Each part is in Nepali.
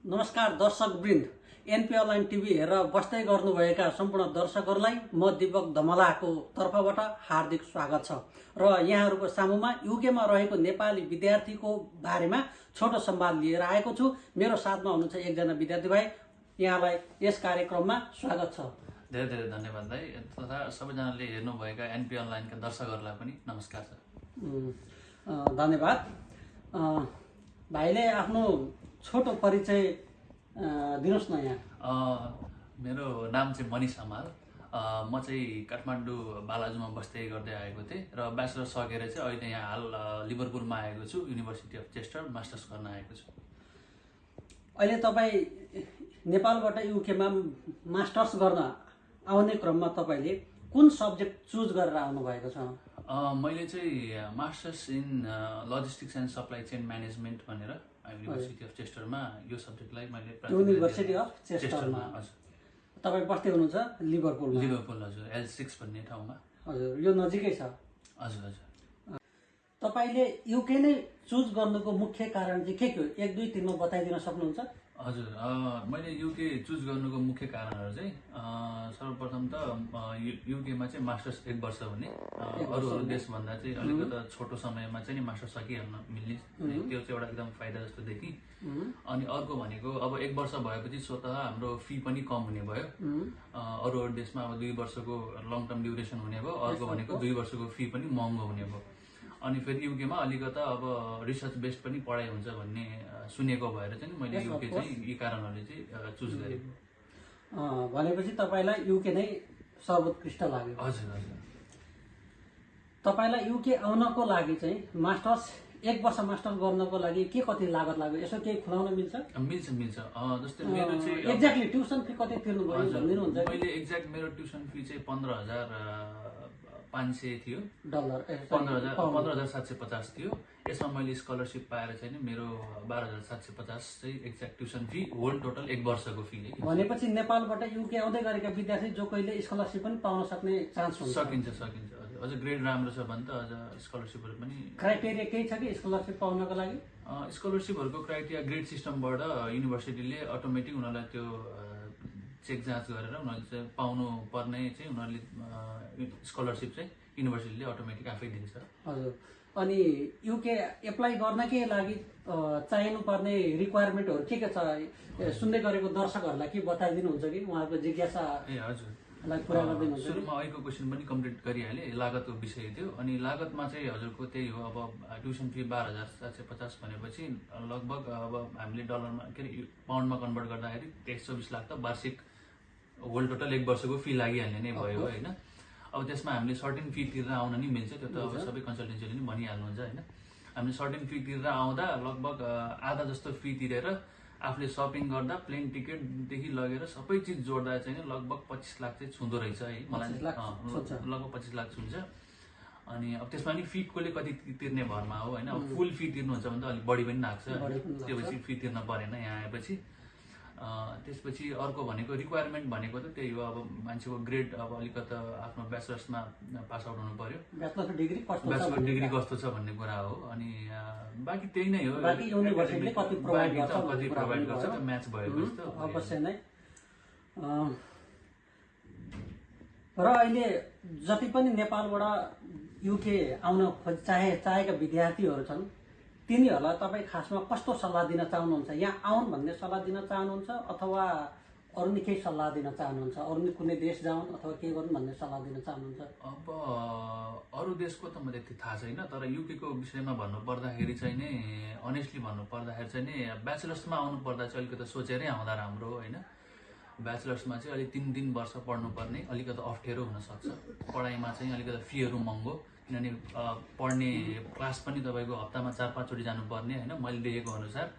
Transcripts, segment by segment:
नमस्कार दर्शकवृन्द, एनपी अनलाइन टिभी हेरेर बस्दै गर्नुभएका सम्पूर्ण दर्शकहरूलाई म दीपक धमलाको तर्फबाट हार्दिक स्वागत छ र यहाँहरूको सामुमा युकेमा रहेको नेपाली विद्यार्थीको बारेमा छोटो संवाद लिएर आएको छु। मेरो साथमा हुनुहुन्छ एकजना विद्यार्थी भाइ, यहाँलाई यस कार्यक्रममा स्वागत छ। धेरै धेरै धन्यवाद भाइ, तथा सबैजनाले हेर्नुभएका एनपी अनलाइनका दर्शकहरूलाई पनि नमस्कार छ। धन्यवाद। भाइले आफ्नो छोटो परिचय दिनुहोस् न। यहाँ मेरो नाम चाहिँ मनिष हमाल। म चाहिँ काठमाडौँ बालाजुमा बस्दै गर्दै आएको थिएँ र ब्याचलर सकेर चाहिँ अहिले यहाँ हाल लिभरपुलमा आएको छु। युनिभर्सिटी अफ चेस्टर मास्टर्स गर्न आएको छु। अहिले तपाईँ नेपालबाट युकेमा मास्टर्स गर्न आउने क्रममा तपाईँले कुन सब्जेक्ट चुज गरेर आउनुभएको छ? मैले चाहिँ masters in logistics and supply chain management भनेर युनिभर्सिटी अफ चेस्टरमा यो सब्जेक्टलाई मैले युनिभर्सिटी अफ चेस्टरमा। हजुर। तपाईँ बस्दै हुनुहुन्छ लिभरपुलमा? लिभरपुल हजुर, L6 भन्ने ठाउँमा। हजुर, यो नजिकै छ। हजुर हजुर। तपाईँले युके नै चुज गर्नुको मुख्य कारण चाहिँ के हो? 1, 2, 3 मा बताइदिन सक्नुहुन्छ? हजुर, मैले युके चुज गर्नुको मुख्य कारणहरू चाहिँ सर्वप्रथम त युकेमा चाहिँ मास्टर्स 1 वर्ष हुने, अरू देशभन्दा चाहिँ अलिकति छोटो समयमा चाहिँ नि मास्टर्स सकिहाल्न मिल्ने, त्यो चाहिँ एउटा एकदम फाइदा जस्तो देखेँ। अनि अर्को भनेको अब 1 वर्ष भएपछि स्वतः हाम्रो फी पनि कम हुने भयो। अरू देशमा अब 2 वर्षको लङ टर्म ड्युरेसन हुने भयो, अर्को भनेको 2 वर्षको फी पनि महँगो हुने भयो। अनि फेरि युकेमा अलिकता अब रिसर्च बेस्ड पनि पढाइ हुन्छ भन्ने सुनेको भएर चाहिँ मैले युके चाहिँ यी कारणहरूले चाहिँ चुज गरेको। भनेपछि तपाईँलाई युके नै सर्वोत्कृष्ट लाग्यो? हजुर हजुर। तपाईँलाई युके आउनको लागि चाहिँ मास्टर्स 1 वर्ष मास्टर्स गर्नको लागि के कति लागत लाग्यो, यसो केही खुलाउन मिल्छ? मिल्छ मिल्छ। जस्तै मेरो चाहिँ एक्ज्याक्टली ट्युसन फी कति तिर्नु भयो भनिदिनुहुन्छ? मैले एक्ज्याक्ट मेरो ट्युसन फी चाहिँ 15,500 थियो, डलर। 15,750 थियो। यसमा मैले स्कलरसिप पाएर चाहिँ मेरो 12,750 चाहिँ exact tuition fee, whole total 1 वर्षको फी। भनेपछि नेपालबाट युके आउँदै गरेका विद्यार्थी जो कहिले स्कलरसिप पनि पाउन सक्ने चान्स हुन्छ? सकिन्छ सकिन्छ। अझ ग्रेड राम्रो छ भने त अझ स्कलरसिपहरू पनि। क्राइटेरिया केही छ कि स्कलरसिप पाउनको लागि? स्कलरसिपहरूको क्राइटेरिया ग्रेड सिस्टमबाट युनिभर्सिटीले अटोमेटिक उनीहरूलाई त्यो चेक जाँच गरेर उनीहरूले चाहिँ पाउनु पर्ने चाहिँ उनीहरूले स्कलरसिप चाहिँ युनिभर्सिटीले अटोमेटिक आफै दिन्छ। हजुर। अनि युके एप्लाई गर्नकै लागि चाहिनुपर्ने रिक्वायरमेन्टहरू के छ? सुन्दै गरेको दर्शकहरूलाई के बताइदिनुहुन्छ कि उहाँहरूको जिज्ञासा? ए हजुर, पुरा गरिदिनुहुन्छ? सुरुमा अहिलेको क्वेसन पनि कम्प्लिट गरिहालेँ। लागतको विषय थियो। अनि लागतमा चाहिँ हजुरको त्यही हो, अब ट्युसन फी 12,750 भनेपछि लगभग अब हामीले डलरमा के अरे पाउन्डमा कन्भर्ट गर्दाखेरि 23-24 लाख त वार्षिक होल टोटल 1 वर्षको फी लागिहाल्ने नै भयो होइन। अब त्यसमा हामीले सर्टेन फी तिरेर आउन नि मिल्छ, त्यो त अब सबै कन्सल्टेन्सीले नि भनिहाल्नुहुन्छ होइन। हामीले सर्टेन फी तिरेर आउँदा लगभग आधा जस्तो फी तिरेर आफूले सपिङ गर्दा प्लेन टिकटदेखि लगेर सबै चिज जोड्दा चाहिँ लगभग 25 लाख चाहिँ छुँदो रहेछ है मलाई। लगभग 25 लाख छुन्छ। अनि अब त्यसमा नि फी कसले कति तिर्ने भरमा हो होइन। अब फुल फी तिर्नुहुन्छ भने त अलिक बढी पनि लाग्छ, त्यो पछि फी तिर्न परेन यहाँ आएपछि। त्यसपछि अर्को भनेको रिक्वायरमेन्ट भनेको त त्यही हो, अब मान्छेको ग्रेड अब अलिकति आफ्नो ब्याचलर्समा पास आउट हुनु पर्यो, ब्याचलर डिग्री कस्तो छ भन्ने कुरा हो। अनि बाँकी त्यही नै हो, युनिभर्सिटीले कति प्रोभाइड गर्छ म्याच भएपछि त अवश्य नै। र अहिले जति पनि नेपालबाट युके आउन चाहेका विद्यार्थीहरू छन्, तिनीहरूलाई तपाईँ खासमा कस्तो सल्लाह दिन चाहनुहुन्छ? यहाँ आउन् भन्ने सल्लाह दिन चाहनुहुन्छ अथवा अरू नै केही सल्लाह दिन चाहनुहुन्छ? अरू नै कुनै देश जाउन् अथवा के गर्नु भन्ने सल्लाह दिन चाहनुहुन्छ? अब अरू देशको त मलाई त्यति थाहा छैन, तर युकेको विषयमा भन्नुपर्दाखेरि चाहिँ नि अनेस्टली भन्नुपर्दाखेरि चाहिँ नि ब्याचलर्समा आउनु पर्दा चाहिँ अलिकति सोचेरै आउँदा राम्रो होइन। ब्याचलर्समा चाहिँ अलिक 3 वर्ष पढ्नुपर्ने, अलिकति अप्ठ्यारो हुनसक्छ। पढाइमा चाहिँ अलिकति फीहरू महँगो, किनभने पढ्ने क्लास पनि तपाईँको हप्तामा 4-5 चोटि जानुपर्ने होइन मैले देखेको अनुसार।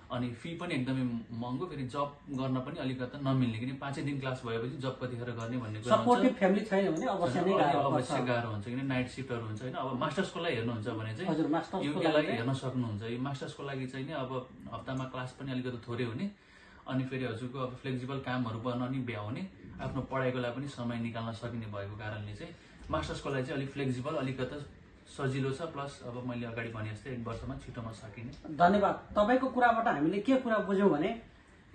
अनि फी पनि एकदमै महँगो, फेरि जब गर्न पनि अलिकति नमिल्ने, किनभने 5 दिन क्लास भएपछि जब कतिखेर गर्ने भन्ने कुरा सपोर्टिभ फ्यामिली छैन भने अवश्य गाह्रो हुन्छ, किनभने नाइट सिफ्टहरू हुन्छ होइन। अब मास्टर्सको लागि हेर्नुहुन्छ भने चाहिँ युकेलाई हेर्न सक्नुहुन्छ। यो मास्टर्सको लागि चाहिँ नि अब हप्तामा क्लास पनि अलिकति थोरै हुने, अनि फेरि हजुरको अब फ्लेक्सिबल कामहरू गर्न नि भ्याउने, आफ्नो पढाइको लागि पनि समय निकाल्न सकिने भएको कारणले चाहिँ मास्टर्सको लागि चाहिँ अलिक फ्लेक्सिबल, अलिकति सजिलो छ। प्लस अब मैले अगाडि भने जस्तै 1 वर्षमा छिटोमा सकिने। धन्यवाद। तपाईँको कुराबाट हामीले के कुरा बुझ्यौँ भने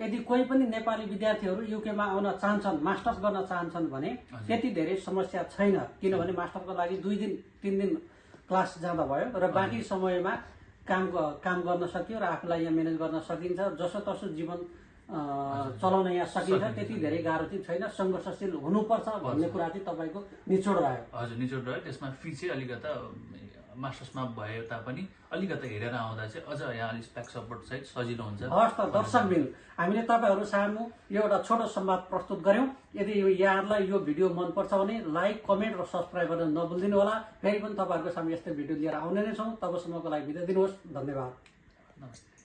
यदि कोही पनि नेपाली विद्यार्थीहरू युकेमा आउन चाहन्छन्, मास्टर्स गर्न चाहन्छन् भने त्यति धेरै समस्या छैन, किनभने मास्टरको लागि 2 दिन 3 दिन क्लास जाँदा भयो र बाँकी समयमा काम गर्न सकियो र आफूलाई यहाँ म्यानेज गर्न सकिन्छ। जसोतसो जीवन चलाउन यहाँ सकिन्छ, त्यति धेरै गाह्रो चाहिँ छैन। सङ्घर्षशील हुनुपर्छ भन्ने कुरा चाहिँ तपाईँको निचोड रह्यो। हजुर, निचोड रह्यो। त्यसमा फी चाहिँ अलिकता मास्टर्समा भए तापनि अलिकता हेरेर आउँदा चाहिँ अझ यहाँ अलिक स्प्याक सपोर्ट सहित सजिलो हुन्छ। हस् त दर्शकबिन, हामीले तपाईँहरू सामु एउटा छोटो संवाद प्रस्तुत गऱ्यौँ। यदि यहाँहरूलाई यो भिडियो मनपर्छ भने लाइक, कमेन्ट र सब्सक्राइब गर्न नभुलिदिनु होला। फेरि पनि तपाईँहरूको सामु यस्तै भिडियो लिएर आउने नै छौँ। तबसम्मको लागि बिदा दिनुहोस्। धन्यवाद। नमस्ते।